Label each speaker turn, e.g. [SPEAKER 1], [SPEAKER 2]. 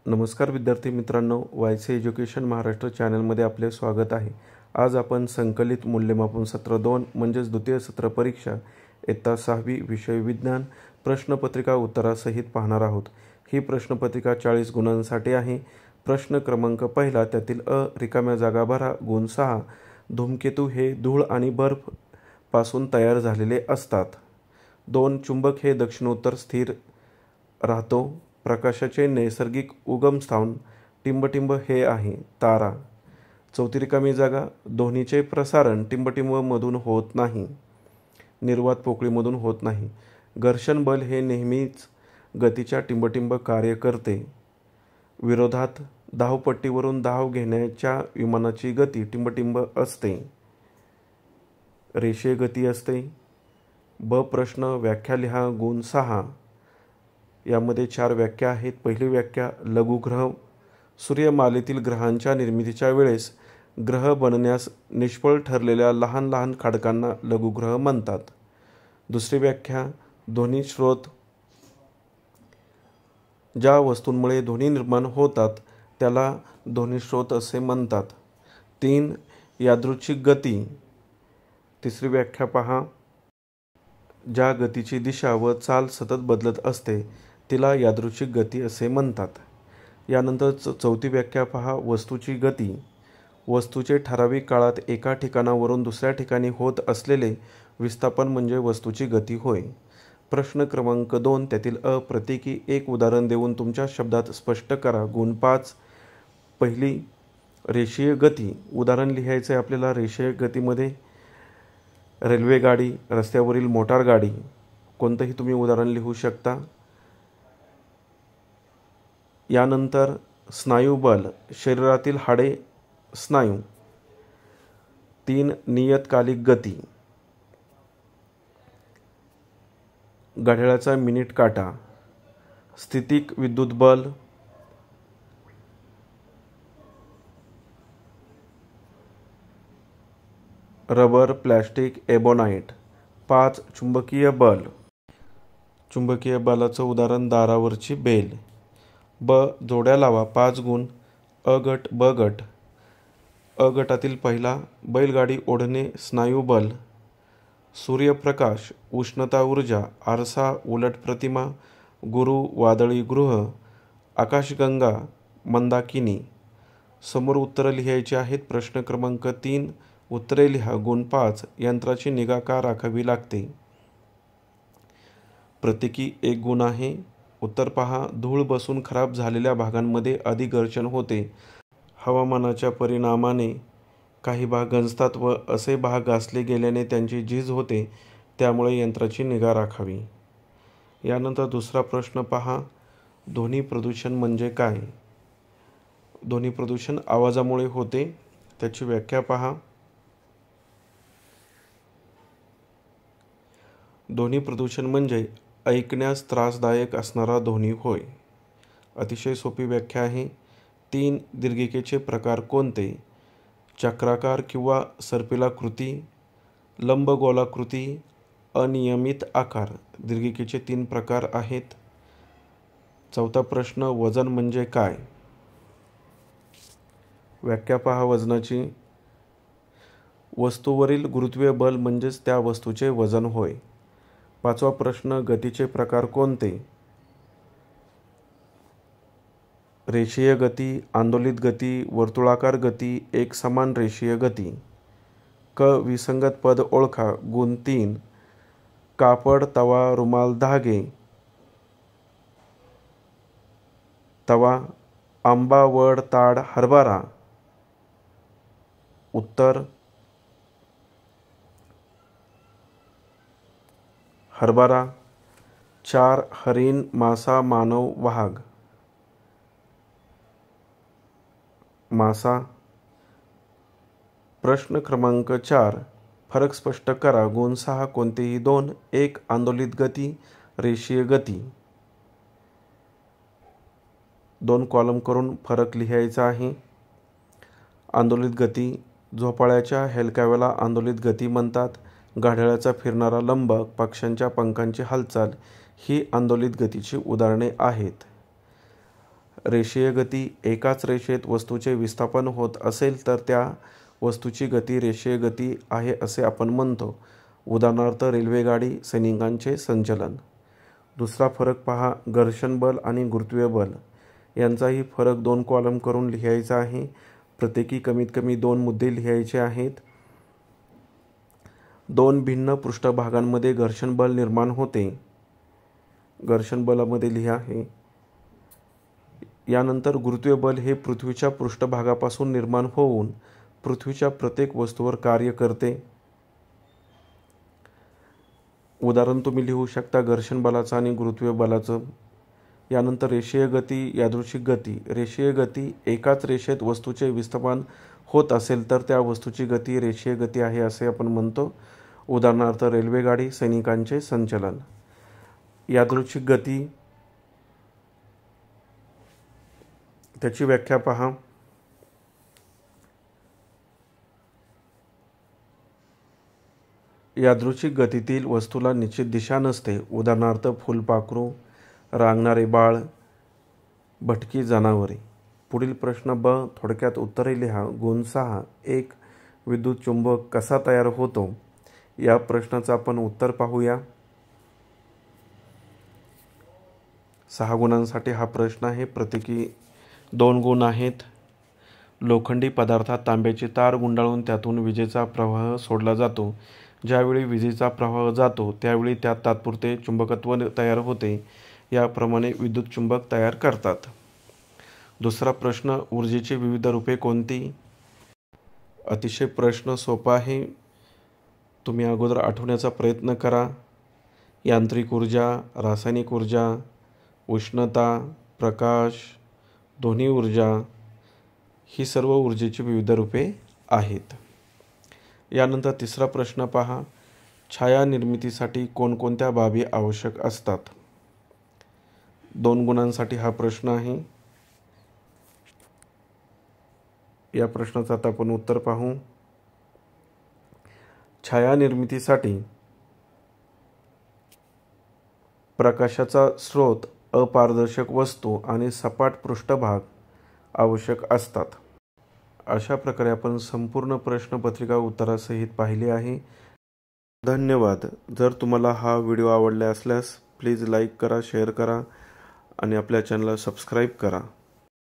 [SPEAKER 1] नमस्कार विद्यार्थी मित्रांनो, वायसी एज्युकेशन महाराष्ट्र चॅनलमध्ये आपले स्वागत आहे। आज आपण संकलित मूल्यमापन सत्र 2 म्हणजेच द्वितीय सत्र परीक्षा इयत्ता 6वी विषय विज्ञान प्रश्नपत्रिका उत्तरासहित पाहणार आहोत। ही प्रश्नपत्रिका 40 गुणांसाठी आहे। प्रश्न क्रमांक पहिला, त्यातील अ, रिकाम्या जागा भरा, गुण 6। धूमकेतू हे धूळ आणि बर्फ पासून तयार झालेले असतात। 2. चुंबक हे दक्षिणोत्तर स्थिर राहतो। प्रकाशाचे नैसर्गिक उगमस्थान टिंबटिंब हे आहे तारा। 4. रिकामी जागा, ध्वनीचे प्रसारण टिंबटिंबमधून होत नाही, निर्वात पोकळीमधून होत नाही। घर्षण बल हे नेहमीच गतीच्या टिंबटिंब कार्य करते। विरोधात, धावपट्टीवरून धाव घेण्याच्या विमानाची गती टिंबटिंब असते, रेषीय गती असते। ब प्रश्न, व्याख्या लिहा, गुण 6। यामध्ये 4 व्याख्या आहेत। पहिली व्याख्या, लघुग्रह सूर्यमालेतील ग्रहांच्या निर्मितीच्या वेळेस ग्रह बनण्यास निष्फळ ठरलेल्या लहान लहान खडकांना लघुग्रह म्हणतात। दुसरी व्याख्या, ध्वनी स्रोत ज्या वस्तूंमुळे ध्वनी निर्माण होतात त्याला ध्वनी स्रोत असे म्हणतात। 3. यादृच्छिक गती। तिसरी व्याख्या पहा, ज्या गतीची दिशा व चाल सतत बदलत असते तिला यादृच्छिक गती असे म्हणतात। यानंतर चौथी व्याख्या पहा, वस्तूची गती। वस्तूचे ठराविक काळात एका ठिकाणावरून दुसऱ्या ठिकाणी होत असलेले विस्थापन म्हणजे वस्तूची गती होय। प्रश्न क्रमांक 2, त्यातील अ, प्रत्येकी एक उदाहरण देऊन तुमच्या शब्दात स्पष्ट करा, गुण 5। पहिली, रेषीय गती। उदाहरण लिहायचे आपल्याला। रेषीय गतीमध्ये रेल्वेगाडी, रस्त्यावरील मोटार गाडी, कोणतंही तुम्ही उदाहरण लिहू शकता। यानंतर स्नायुबल, शरीरातील हाडे, स्नायू। 3. नियतकालिक गती, घड्याळाचा मिनिट काटा। स्थितिक विद्युत बल, रबर, प्लॅस्टिक, एबोनाइट। 5. चुंबकीय बल। चुंबकीय बलाचं उदाहरण दारावरची बेल। ब, जोड्या लावा, 5 गुण। अ गट, ब गट। अ गटातील पहिला, बैलगाडी ओढणे, स्नायुबल। सूर्यप्रकाश, उष्णता ऊर्जा, आरसा, उलट प्रतिमा, गुरु, वादळी गृह, आकाशगंगा, मंदाकिनी। समोर उत्तरं लिहायची आहेत। प्रश्न क्रमांक 3, उत्तरे लिहा, गुण 5। यंत्राची निगा का राखावी लागते? प्रत्येकी 1 गुण आहे। उत्तर पहा, धूळ बसून खराब झालेल्या भागांमध्ये अधिक घर्षण होते। हवामानाच्या परिणामाने काही भाग गंजतात व असे भाग घासले गेल्याने त्यांची झीज होते, त्यामुळे यंत्राची निगा राखावी। यानंतर दुसरा प्रश्न पहा, ध्वनी प्रदूषण म्हणजे काय? ध्वनी प्रदूषण आवाजामुळे होते, त्याची व्याख्या पहा। ध्वनी प्रदूषण म्हणजे ऐकण्यास त्रासदायक असणारा ध्वनी होय। अतिशय सोपी व्याख्या आहे। 3. दीर्घिकेचे प्रकार कोणते? चक्राकार किंवा सर्पिलाकृती, लंबगोलाकृती, अनियमित आकार। दीर्घिकेचे 3 प्रकार आहेत। चौथा प्रश्न, वजन म्हणजे काय? व्याख्या पहा वजनाची। वस्तूवरील गुरुत्वीय बल म्हणजेच त्या वस्तूचे वजन होय। 5वा प्रश्न, गतीचे प्रकार कोणते? रेषीय गती, आंदोलित गती, वर्तुळाकार गती, एकसमान रेषीय गती। क, विसंगत पद ओळखा, गुण 3। कापड, तवा, रुमाल, धागे। तवा, आंबा, वड, ताड, हरभरा। उत्तर, हरभरा। 4. हरिण, मासा, मानव, वाघ। मासा। प्रश्न क्रमांक 4, फरक स्पष्ट करा, गुण 6। कोणतेही 2। 1. आंदोलित गती, रेषीय गती। 2 कॉलम करून फरक लिहायचा आहे। आंदोलित गती, झोपाळ्याच्या हेलकाव्याला आंदोलित गती म्हणतात। घड्याळाचा फिरणारा लंब, पक्ष्यांच्या पंखांची हालचाल ही आंदोलित गतीची उदाहरणे आहेत। रेषीय गती एकाच रेषेत वस्तूचे विस्थापन होत असेल तर त्या वस्तूची गती रेषीय गती आहे असे आपण म्हणतो. उदाहरणार्थ रेल्वेगाडी, सैनिकांचे संचलन. दुसरा फरक पहा, घर्षण बल आणि गुरुत्वीय बल यांचाही फरक 2 कॉलम करून लिहायचा आहे. प्रत्येकी कमीत कमी 2 मुद्दे लिहायचे आहेत. 2 भिन्न पृष्ठभागांमध्ये घर्षण बल निर्माण होते. घर्षण बलामध्ये लिहा आहे. यानंतर गुरुत्वीय बल हे पृथ्वीच्या पृष्ठभागापासून निर्माण होऊन पृथ्वीच्या प्रत्येक वस्तूवर कार्य करते. उदाहरण तुम्ही लिहू शकता घर्षण बलाचं आणि गुरुत्वीय बलाचं. यानंतर रेषीय गती, यादृच्छिक गती. रेषीय गती एकाच रेषेत वस्तूचे विस्थापन होत असेल तर त्या वस्तूची गती रेषीय गती आहे असे आपण म्हणतो. उदाहरणार्थ रेल्वेगाडी, सैनिकांचे संचलन. यादृच्छिक गती, त्याची व्याख्या पहा. यादृच्छिक गतीतील वस्तूला निश्चित दिशा नसते. उदाहरणार्थ फुलपाखरू, रांगणारे बाळ, भटकी जनावरे. पुढील प्रश्न ब. थोडक्यात उत्तरे लिहा. गुण 6. एक विद्युत चुंबक कसा तयार होतो? या प्रश्नाचं आपण उत्तर पाहूया. 6 गुणांसाठी हा प्रश्न आहे. प्रत्येकी 2 गुण आहेत. लोखंडी पदार्थात तांब्याची तार गुंडाळून त्यातून विजेचा प्रवाह सोडला जातो. ज्यावेळी विजेचा प्रवाह जातो त्यावेळी त्यात तात्पुरते चुंबकत्व तयार होते. याप्रमाणे विद्युत चुंबक तयार करतात. दुसरा प्रश्न, ऊर्जेची विविध रूपे कोणती? अतिशय प्रश्न सोपा आहे. तुम्ही अगोदर आठवण्याचा प्रयत्न करा. यांत्रिक ऊर्जा, रासायनिक ऊर्जा, उष्णता, प्रकाश, ध्वनी ऊर्जा ही सर्व ऊर्जेची विविध रूपे आहेत. यानंतर तिसरा प्रश्न पहा. छाया निर्मितीसाठी कोणकोणत्या बाबी आवश्यक असतात? 2 गुणांसाठी हा प्रश्न आहे. या प्रश्नाचं आता आपण उत्तर पाहू. छाया निर्मितीसाठी प्रकाशाचा स्रोत, अपारदर्शक वस्तू आणि सपाट पृष्ठभाग आवश्यक असतात. अशा प्रकारे आपण संपूर्ण प्रश्नपत्रिका उत्तरासहित पाहिली आहे. धन्यवाद. जर तुम्हाला हा व्हिडिओ आवडला असल्यास प्लीज लाईक करा, शेअर करा आणि आपल्या चॅनलला सबस्क्राईब करा.